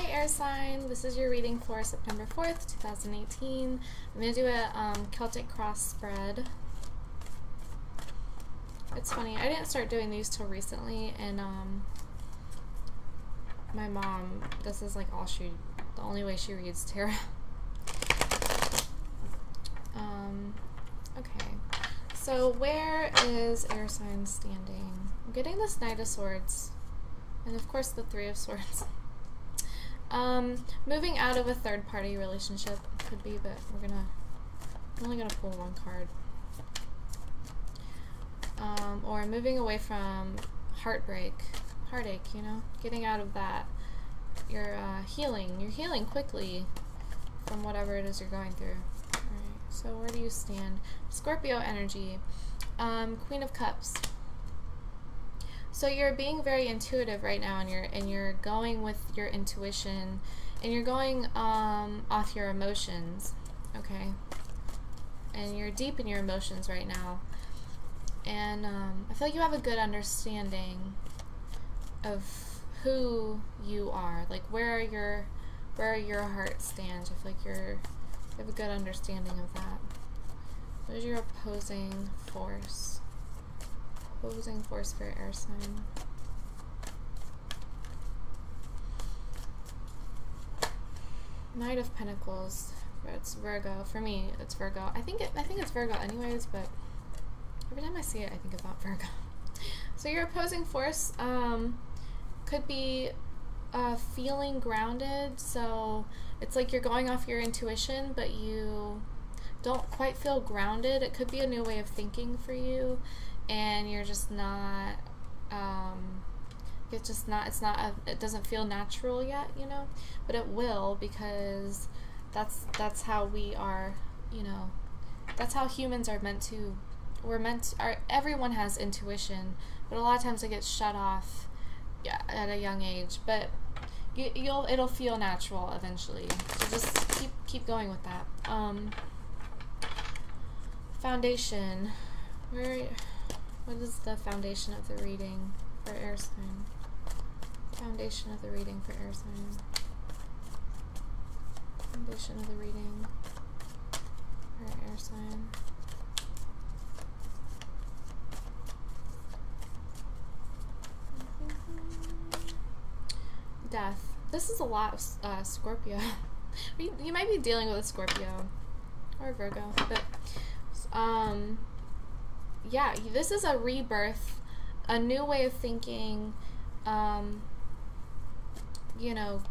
Hi air sign, this is your reading for September 4th, 2018. I'm going to do a Celtic cross spread. It's funny, I didn't start doing these till recently, and my mom, this is like the only way she reads tarot. Okay, so where is air sign standing? I'm getting this Knight of Swords, and of course the Three of Swords. Moving out of a third-party relationship could be, but I'm only gonna pull one card. Or moving away from heartache, you know, getting out of that. You're healing quickly from whatever it is you're going through. Alright, so where do you stand? Scorpio energy, Queen of Cups. So you're being very intuitive right now, and you're going with your intuition, and you're going off your emotions, okay? And you're deep in your emotions right now, and I feel like you have a good understanding of who you are, like where your heart stands. I feel like you have a good understanding of that. What is your opposing force? Opposing force for air sign. Knight of Pentacles. It's Virgo. For me, it's Virgo. I think it's Virgo anyways, but every time I see it, I think about Virgo. So your opposing force could be feeling grounded. So it's like you're going off your intuition, but you don't quite feel grounded. It could be a new way of thinking for you. And you're just not, it doesn't feel natural yet, you know, but it will, because that's how we are, you know, that's how humans are meant to, everyone has intuition, but a lot of times it gets shut off, yeah, at a young age, but it'll feel natural eventually, so just keep going with that. Foundation, what is the foundation of the reading for air sign? Foundation of the reading for air sign. Foundation of the reading for air sign. Death. This is a lot of Scorpio. You might be dealing with a Scorpio or Virgo, but yeah, this is a rebirth, a new way of thinking, you know,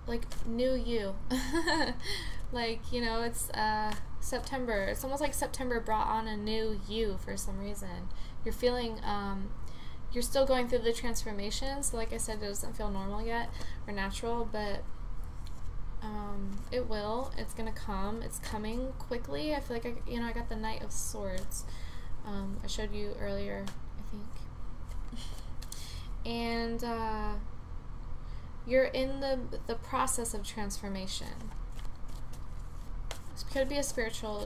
like new you. Like, you know, it's September. It's almost like September brought on a new you for some reason. You're feeling, you're still going through the transformation, so like I said, it doesn't feel normal yet or natural, but it will. It's gonna come. It's coming quickly. I feel like I got the Knight of Swords. I showed you earlier, I think. And you're in the process of transformation. This could be a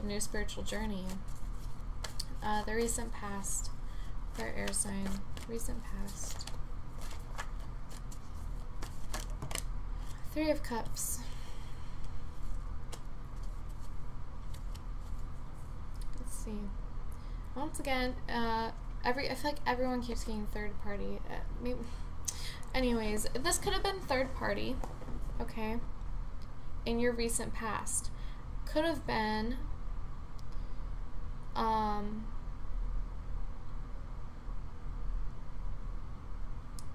new spiritual journey. The recent past for air sign. Recent past. Three of Cups. Let's see. Once again, I feel like everyone keeps getting third party. Maybe. Anyways, this could have been third party, okay, in your recent past. Could have been, let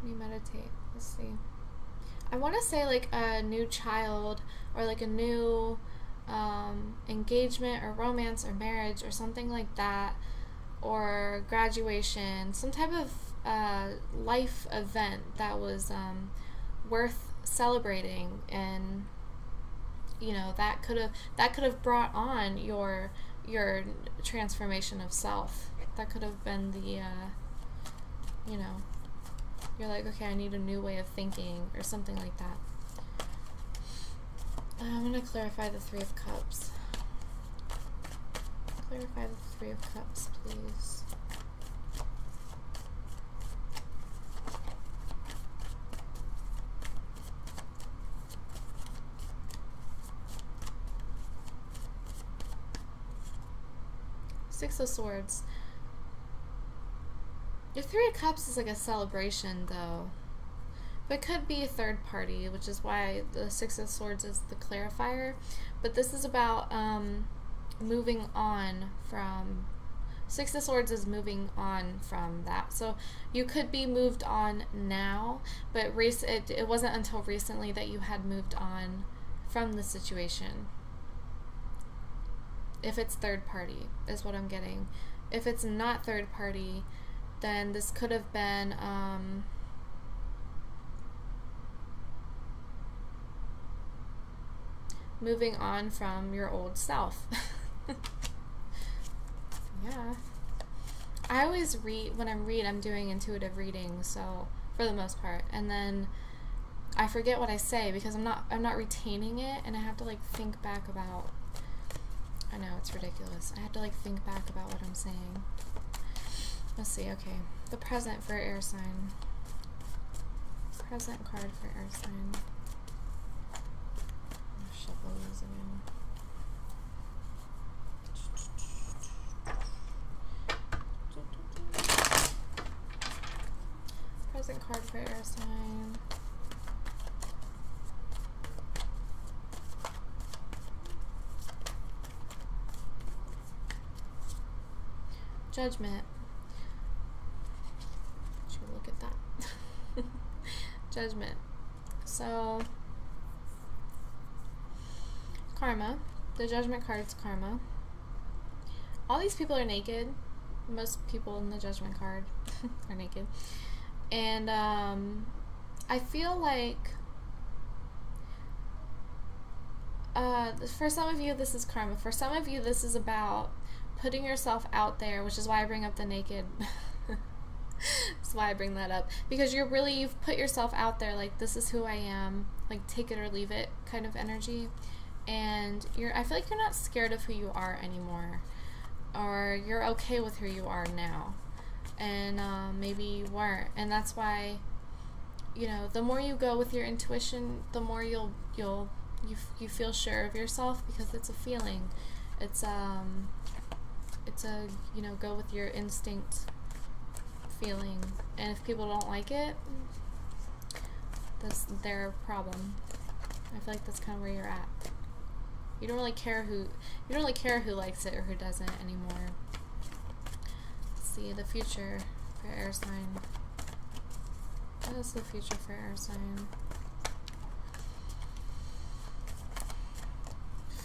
me meditate. Let's see. I want to say like a new child, or like a new engagement or romance or marriage or something like that, or graduation, some type of life event that was worth celebrating, and you know, that could have brought on your transformation of self. That could have been the you know, you're like, okay, I need a new way of thinking or something like that. I'm gonna clarify the Three of Cups. Clarify the Three of Cups, please. Six of Swords. Your Three of Cups is like a celebration, though. But it could be a third party, which is why the Six of Swords is the clarifier. But this is about moving on from... Six of Swords is moving on from that. So you could be moved on now, but it wasn't until recently that you had moved on from the situation. If it's third party, is what I'm getting. If it's not third party, then this could have been moving on from your old self. Yeah. I always read, when I'm doing intuitive reading, so for the most part, and then I forget what I say because I'm not retaining it, and I have to like think back about, I know it's ridiculous, I have to like think back about what I'm saying. Let's see, okay. The present for air sign. Present card for air sign. I'll shuffle these again. Present card for air sign. Judgment. Should we look at that? Judgment. So, karma. The Judgment card is karma. All these people are naked. Most people in the Judgment card are naked. And I feel like for some of you this is karma. For some of you this is about putting yourself out there, which is why I bring up the naked. That's why I bring that up. Because you've put yourself out there, like, this is who I am, like, take it or leave it kind of energy. And I feel like you're not scared of who you are anymore. Or you're okay with who you are now. And maybe you weren't. And that's why, you know, the more you go with your intuition, the more you feel sure of yourself, because it's a feeling. It's a, you know, go with your instinct feeling. And if people don't like it, that's their problem. I feel like that's kind of where you're at. You don't really care who likes it or who doesn't anymore. Let's see the future for air sign. What is the future for air sign?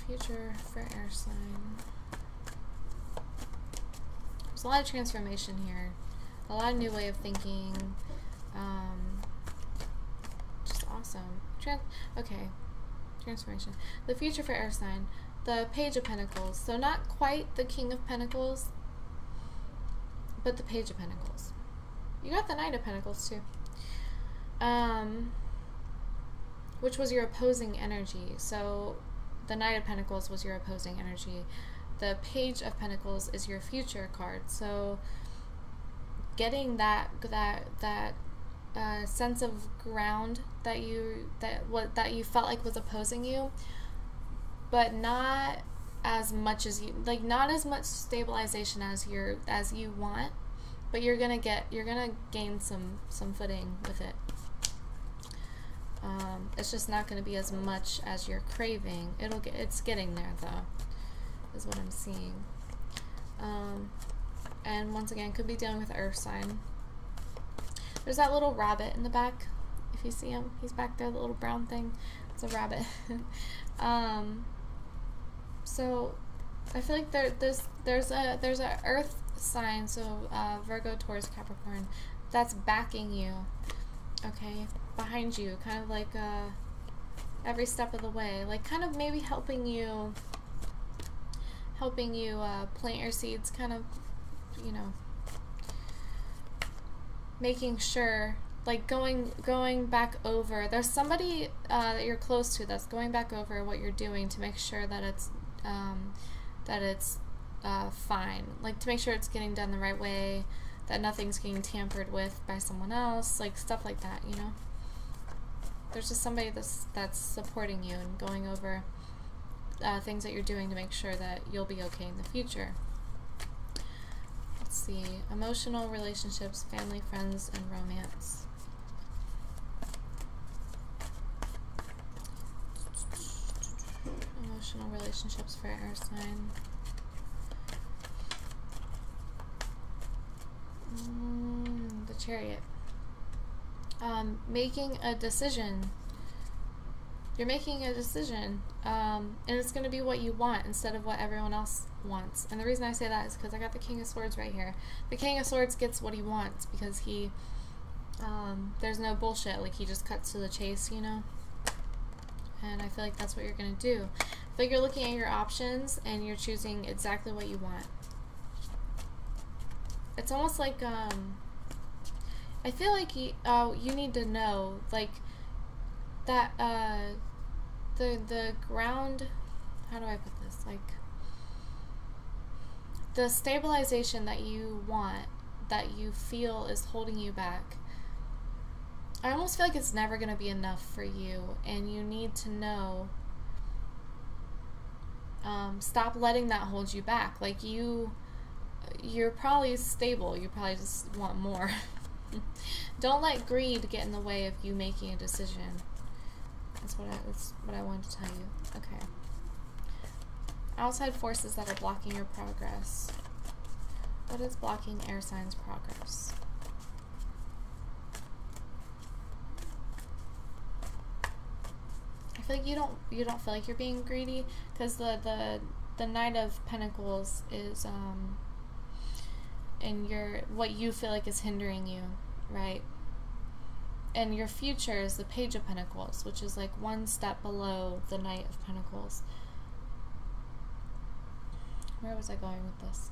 Future for air sign. There's a lot of transformation here. A lot of new way of thinking. Just awesome. Okay. Transformation. The future for air sign. The Page of Pentacles. So not quite the King of Pentacles, but the Page of Pentacles. You got the Knight of Pentacles too. Which was your opposing energy. So the Knight of Pentacles was your opposing energy. The Page of Pentacles is your future card. So getting that sense of ground that you felt like was opposing you, but not as much as not as much stabilization as you want, but you're gonna gain some footing with it. It's just not gonna be as much as you're craving. It's getting there though, is what I'm seeing. And once again, could be dealing with earth sign. There's that little rabbit in the back. If you see him, he's back there, the little brown thing. It's a rabbit. So I feel like there's a earth sign, so Virgo, Taurus, Capricorn, that's backing you, okay, behind you, kind of like every step of the way, like kind of maybe helping you plant your seeds, kind of, you know, making sure, like going back over. There's somebody that you're close to that's going back over what you're doing to make sure that it's fine, like to make sure it's getting done the right way, that nothing's getting tampered with by someone else, like stuff like that, you know. There's just somebody that's supporting you and going over things that you're doing to make sure that you'll be okay in the future. Let's see. Emotional relationships, family, friends, and romance. Emotional relationships for air sign. The Chariot. Making a decision. You're making a decision, and it's going to be what you want instead of what everyone else wants. And the reason I say that is because I got the King of Swords right here. The King of Swords gets what he wants because he, there's no bullshit. Like, he just cuts to the chase, you know? And I feel like that's what you're going to do. I feel like you're looking at your options and you're choosing exactly what you want. It's almost like, I feel like you need to know, like, that, the ground, how do I put this, like, the stabilization that you want, that you feel is holding you back, I almost feel like it's never going to be enough for you, and you need to know, stop letting that hold you back. Like, you're probably stable, you probably just want more. Don't let greed get in the way of you making a decision. That's what I wanted to tell you. Okay. Outside forces that are blocking your progress. What is blocking air signs' progress? I feel like you don't feel like you're being greedy, because the Knight of Pentacles is and what you feel like is hindering you, right? And your future is the Page of Pentacles, which is like one step below the Knight of Pentacles. Where was I going with this?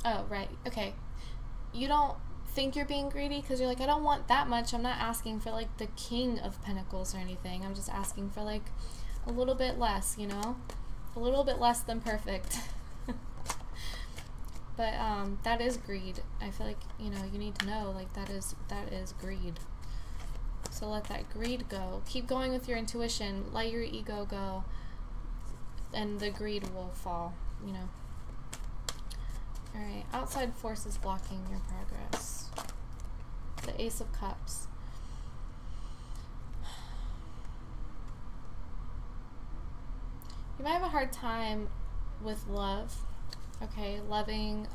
Oh, right. Okay. You don't think you're being greedy because you're like, I don't want that much. I'm not asking for like the King of Pentacles or anything. I'm just asking for like a little bit less, you know? A little bit less than perfect. But that is greed. I feel like, you know, you need to know, like, that is greed. So let that greed go. Keep going with your intuition. Let your ego go. And the greed will fall, you know. Alright, outside forces blocking your progress. The Ace of Cups. You might have a hard time with love. Okay, loving,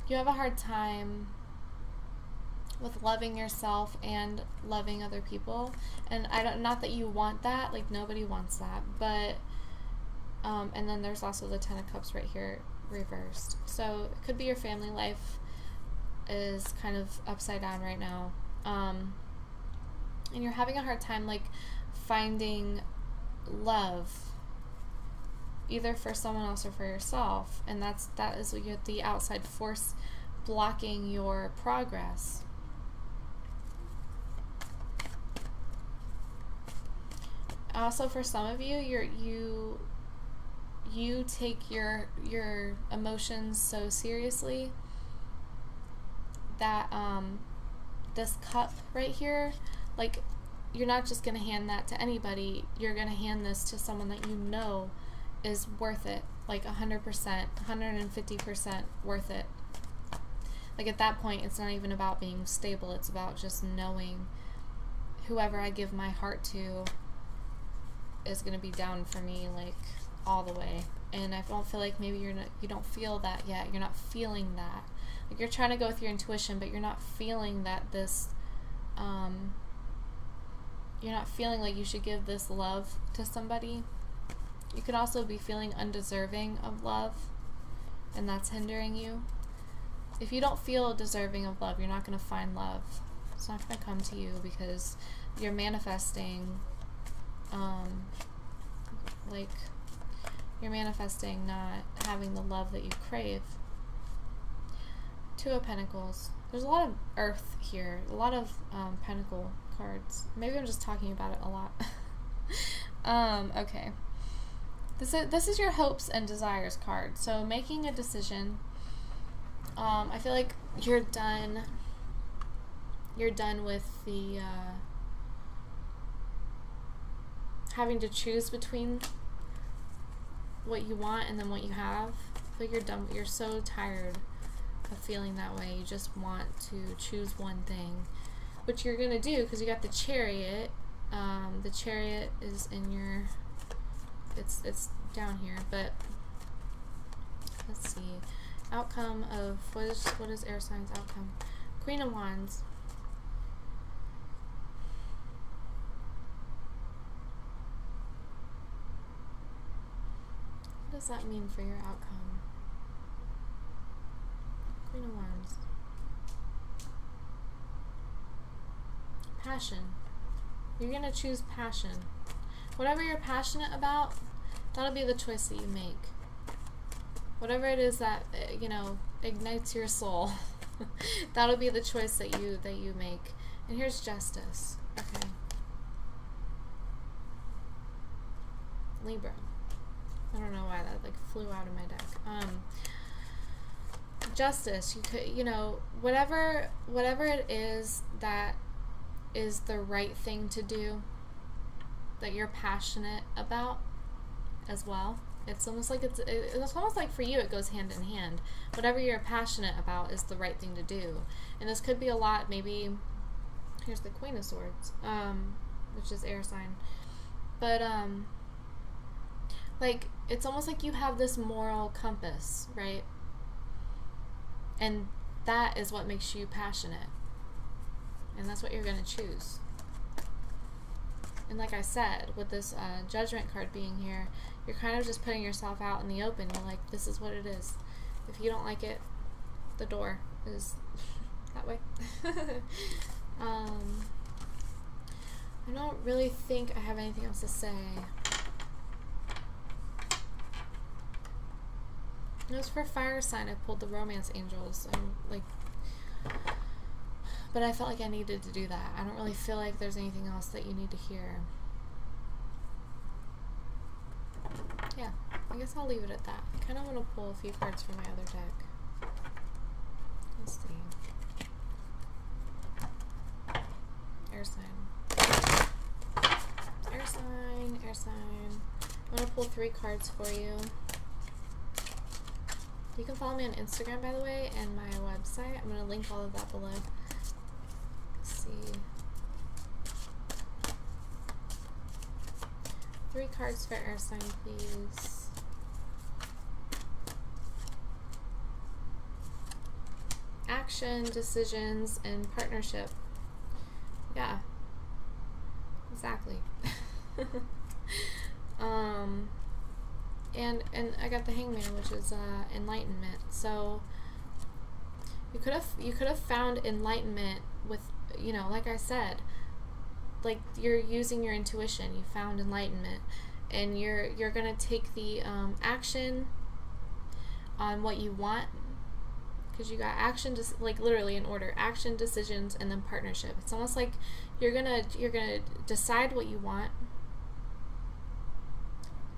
you have a hard time with loving yourself and loving other people, and not that you want that, like, nobody wants that, but, and then there's also the Ten of Cups right here, reversed, so it could be your family life is kind of upside down right now, and you're having a hard time, like, finding love, either for someone else or for yourself, and that is the outside force blocking your progress. Also, for some of you, you take your emotions so seriously that this cup right here, like, you're not just gonna hand that to anybody. You're gonna hand this to someone that you know is worth it, like 100%, 150% worth it. Like, at that point, it's not even about being stable, it's about just knowing whoever I give my heart to is going to be down for me, like, all the way. And I don't feel like maybe you don't feel that yet. You're not feeling that. Like, you're trying to go with your intuition, but you're not feeling that this, you're not feeling like you should give this love to somebody. You could also be feeling undeserving of love, and that's hindering you. If you don't feel deserving of love, you're not going to find love. It's not going to come to you because you're manifesting, like, you're manifesting not having the love that you crave. Two of Pentacles. There's a lot of Earth here, a lot of Pentacle cards. Maybe I'm just talking about it a lot. Okay. This is your hopes and desires card. So making a decision. I feel like you're done with the having to choose between what you want and then what you have. I feel like you're done. You're so tired of feeling that way. You just want to choose one thing, which you're gonna do because you got the Chariot. The Chariot is in your, it's down here, but let's see. Outcome of, what is air signs outcome? Queen of Wands. What does that mean for your outcome? Queen of Wands. Passion. You're gonna choose passion. Whatever you're passionate about, that'll be the choice that you make. Whatever it is that, you know, ignites your soul, that'll be the choice that you make. And here's Justice. Okay. Libra. I don't know why that like flew out of my deck. Justice. You could, you know, whatever it is that is the right thing to do, that you're passionate about as well. It's almost like it's almost like for you it goes hand in hand. Whatever you're passionate about is the right thing to do. And this could be a lot, maybe here's the Queen of Swords, which is air sign. But like it's almost like you have this moral compass, right? And that is what makes you passionate. And that's what you're going to choose. And like I said, with this Judgment card being here, you're kind of just putting yourself out in the open. You're like, this is what it is. If you don't like it, the door is that way. I don't really think I have anything else to say. It was for fire sign. I pulled the Romance Angels. I'm like, but I felt like I needed to do that. I don't really feel like there's anything else that you need to hear. Yeah, I guess I'll leave it at that. I kind of want to pull a few cards from my other deck. Let's see. Air sign. Air sign, air sign. I'm going to pull 3 cards for you. You can follow me on Instagram, by the way, and my website. I'm going to link all of that below. Let's see. 3 cards for air sign, please. Action, decisions, and partnership. Yeah. Exactly. And I got the Hangman, which is enlightenment. So you could have found enlightenment with, you know, like I said, like you're using your intuition. You found enlightenment, and you're gonna take the action on what you want, because you got action, just like literally in order: action, decisions, and then partnership. It's almost like you're gonna decide what you want,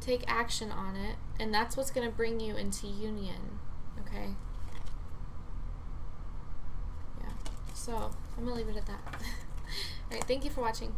take action on it, and that's what's going to bring you into union. Okay? Yeah. So I'm going to leave it at that. Alright, thank you for watching.